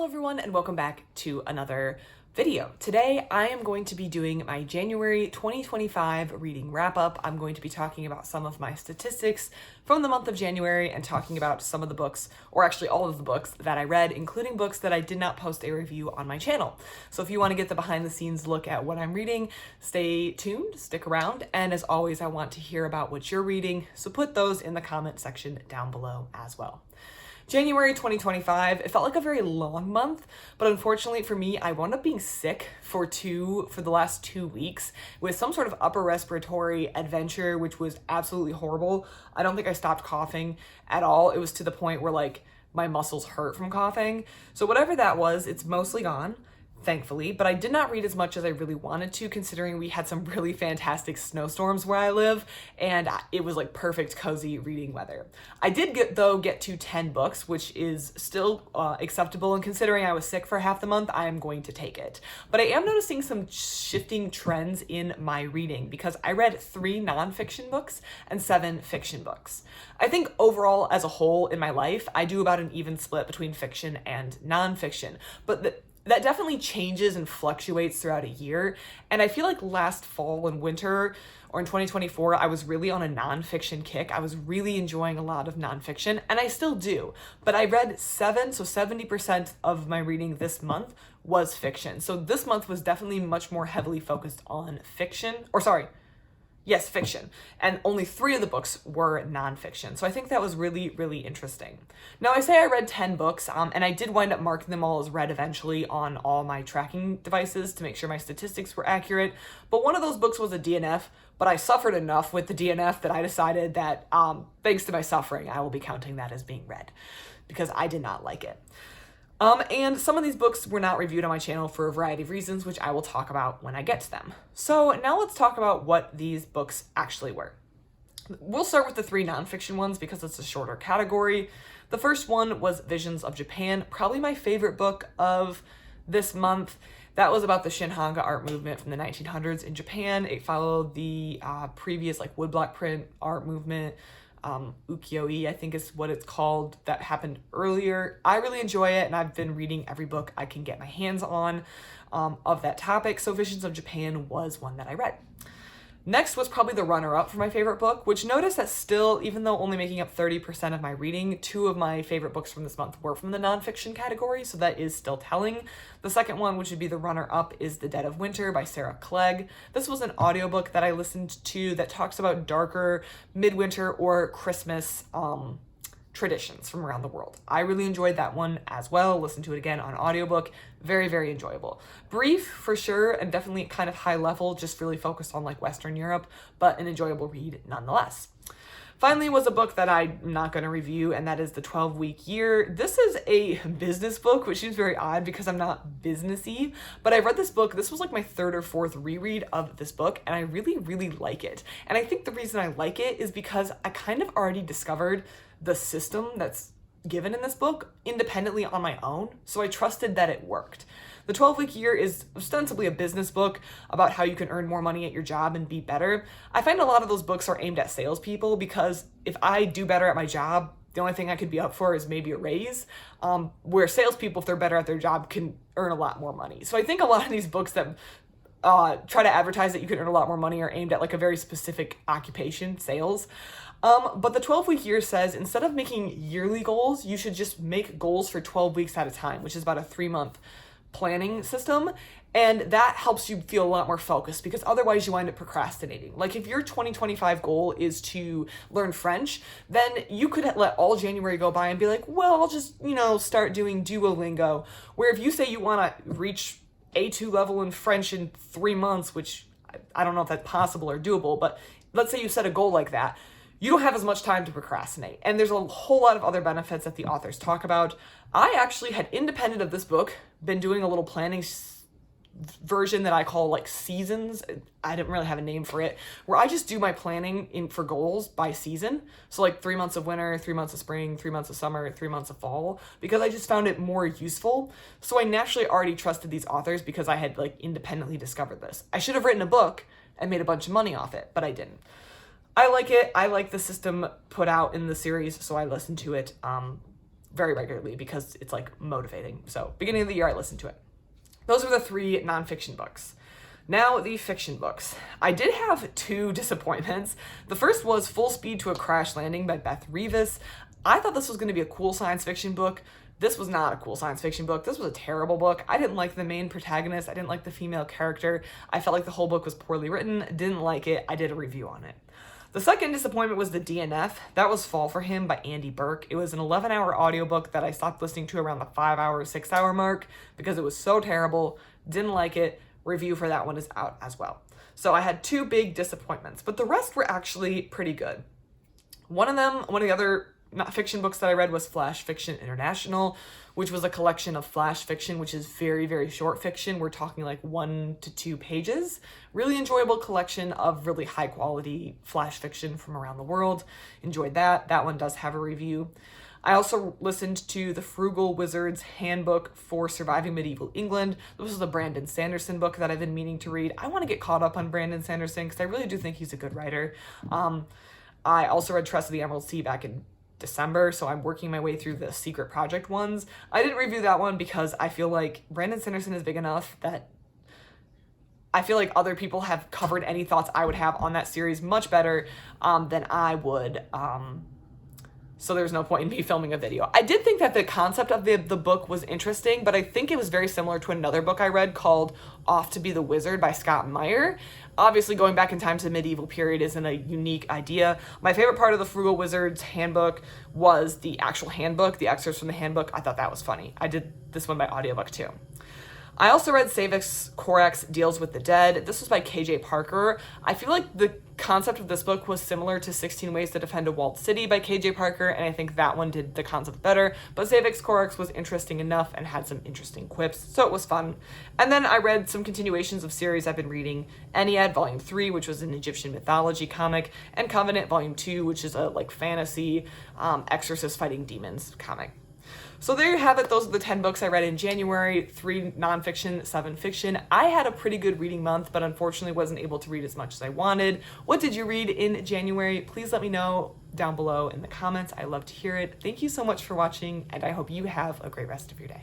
Hello everyone and welcome back to another video. Today I am going to be doing my January 2025 reading wrap up. I'm going to be talking about some of my statistics from the month of January and talking about some of the books, or actually all of the books that I read, including books that I did not post a review on my channel. So if you want to get the behind the scenes look at what I'm reading, stay tuned, stick around, and as always I want to hear about what you're reading, so put those in the comment section down below as well. January 2025, it felt like a very long month, but unfortunately for me, I wound up being sick for the last 2 weeks with some sort of upper respiratory adventure, which was absolutely horrible. I don't think I stopped coughing at all. It was to the point where like my muscles hurt from coughing. So whatever that was, it's mostly gone, thankfully, but I did not read as much as I really wanted to, considering we had some really fantastic snowstorms where I live, and it was like perfect cozy reading weather. I did get to 10 books, which is still acceptable, and considering I was sick for half the month, I am going to take it. But I am noticing some shifting trends in my reading, because I read 3 nonfiction books and 7 fiction books. I think overall, as a whole in my life, I do about an even split between fiction and nonfiction, but that definitely changes and fluctuates throughout a year. And I feel like last fall and winter, or in 2024, I was really on a nonfiction kick. I was really enjoying a lot of nonfiction, and I still do. But I read 7, so 70% of my reading this month was fiction. So this month was definitely much more heavily focused on fiction, fiction. And only 3 of the books were nonfiction. So I think that was really, really interesting. Now I say I read 10 books, and I did wind up marking them all as read eventually on all my tracking devices to make sure my statistics were accurate. But one of those books was a DNF, but I suffered enough with the DNF that I decided that thanks to my suffering, I will be counting that as being read, because I did not like it. And some of these books were not reviewed on my channel for a variety of reasons, which I will talk about when I get to them. So now let's talk about what these books actually were. We'll start with the 3 nonfiction ones because it's a shorter category. The first one was Visions of Japan, probably my favorite book of this month. That was about the Shinhanga art movement from the 1900s in Japan. It followed the previous like woodblock print art movement, ukiyo-e, I think is what it's called, that happened earlier. I really enjoy it, and I've been reading every book I can get my hands on of that topic, so Visions of Japan was one that I read. Next was probably the runner-up for my favorite book, which notice that still, even though only making up 30% of my reading, 2 of my favorite books from this month were from the nonfiction category, so that is still telling. The second one, which would be the runner-up, is The Dead of Winter by Sarah Clegg. This was an audiobook that I listened to that talks about darker midwinter or Christmas traditions from around the world. I really enjoyed that one as well. Listened to it again on audiobook. Very, very enjoyable. Brief for sure, and definitely kind of high level, just really focused on like Western Europe, but an enjoyable read nonetheless. Finally was a book that I'm not going to review, and that is The 12-Week Year. This is a business book, which seems very odd because I'm not businessy, but I read this book. This was like my 3rd or 4th reread of this book, and I really, really like it. And I think the reason I like it is because I kind of already discovered the system that's given in this book independently on my own, so I trusted that it worked. The 12-Week Year is ostensibly a business book about how you can earn more money at your job and be better. I find a lot of those books are aimed at salespeople, because if I do better at my job, the only thing I could be up for is maybe a raise, where salespeople, if they're better at their job, can earn a lot more money. So I think a lot of these books that try to advertise that you can earn a lot more money are aimed at like a very specific occupation, sales. But the 12-Week Year says instead of making yearly goals, you should just make goals for 12 weeks at a time, which is about a 3-month planning system. And that helps you feel a lot more focused, because otherwise you wind up procrastinating. Like if your 2025 goal is to learn French, then you could let all January go by and be like, well, I'll just, start doing Duolingo. Where if you say you want to reach A2 level in French in 3 months, which I don't know if that's possible or doable, but let's say you set a goal like that, you don't have as much time to procrastinate. And there's a whole lot of other benefits that the authors talk about. I actually had, independent of this book, been doing a little planning version that I call like seasons. I didn't really have a name for it, where I just do my planning for goals by season. So like 3 months of winter, 3 months of spring, 3 months of summer, 3 months of fall, because I just found it more useful. So I naturally already trusted these authors because I had like independently discovered this. I should have written a book and made a bunch of money off it, but I didn't. I like it. I like the system put out in the series, so I listened to it. very regularly because it's like motivating. So beginning of the year, I listened to it. Those were the 3 nonfiction books. Now, the fiction books. I did have 2 disappointments. The first was Full Speed to a Crash Landing by Beth Revis. I thought this was going to be a cool science fiction book. This was not a cool science fiction book. This was a terrible book. I didn't like the main protagonist. I didn't like the female character. I felt like the whole book was poorly written. Didn't like it. I did a review on it. The second disappointment was the DNF. That was Fall for Him by Andy Burke. It was an 11-hour audiobook that I stopped listening to around the 5-hour, 6-hour mark because it was so terrible. Didn't like it. Review for that one is out as well. So I had 2 big disappointments, but the rest were actually pretty good. One of the other not fiction books that I read was Flash Fiction International, which was a collection of flash fiction, which is very, very short fiction. We're talking like 1 to 2 pages. Really enjoyable collection of really high quality flash fiction from around the world. Enjoyed that. That one does have a review. I also listened to The Frugal Wizard's Handbook for Surviving Medieval England. This was a Brandon Sanderson book that I've been meaning to read. I want to get caught up on Brandon Sanderson because I really do think he's a good writer. I also read Trust of the Emerald Sea back in December, so I'm working my way through the Secret Project ones. I didn't review that one because I feel like Brandon Sanderson is big enough that I feel like other people have covered any thoughts I would have on that series much better than I would. So there's no point in me filming a video. I did think that the concept of the book was interesting, but I think it was very similar to another book I read called Off to Be the Wizard by Scott Meyer. Obviously, going back in time to the medieval period isn't a unique idea. My favorite part of the Frugal Wizard's Handbook was the actual handbook, the excerpts from the handbook. I thought that was funny. I did this one by audiobook too. I also read Savix Corax Deals with the Dead. This was by KJ Parker. I feel like the concept of this book was similar to 16 Ways to Defend a Walled City by KJ Parker, and I think that one did the concept better, but Savix Corax was interesting enough and had some interesting quips, so it was fun. And then I read some continuations of series I've been reading, Ennead Volume 3, which was an Egyptian mythology comic, and Covenant Volume 2, which is a like fantasy exorcist fighting demons comic. So there you have it. Those are the 10 books I read in January, 3 nonfiction, 7 fiction. I had a pretty good reading month, but unfortunately wasn't able to read as much as I wanted. What did you read in January? Please let me know down below in the comments. I love to hear it. Thank you so much for watching, and I hope you have a great rest of your day.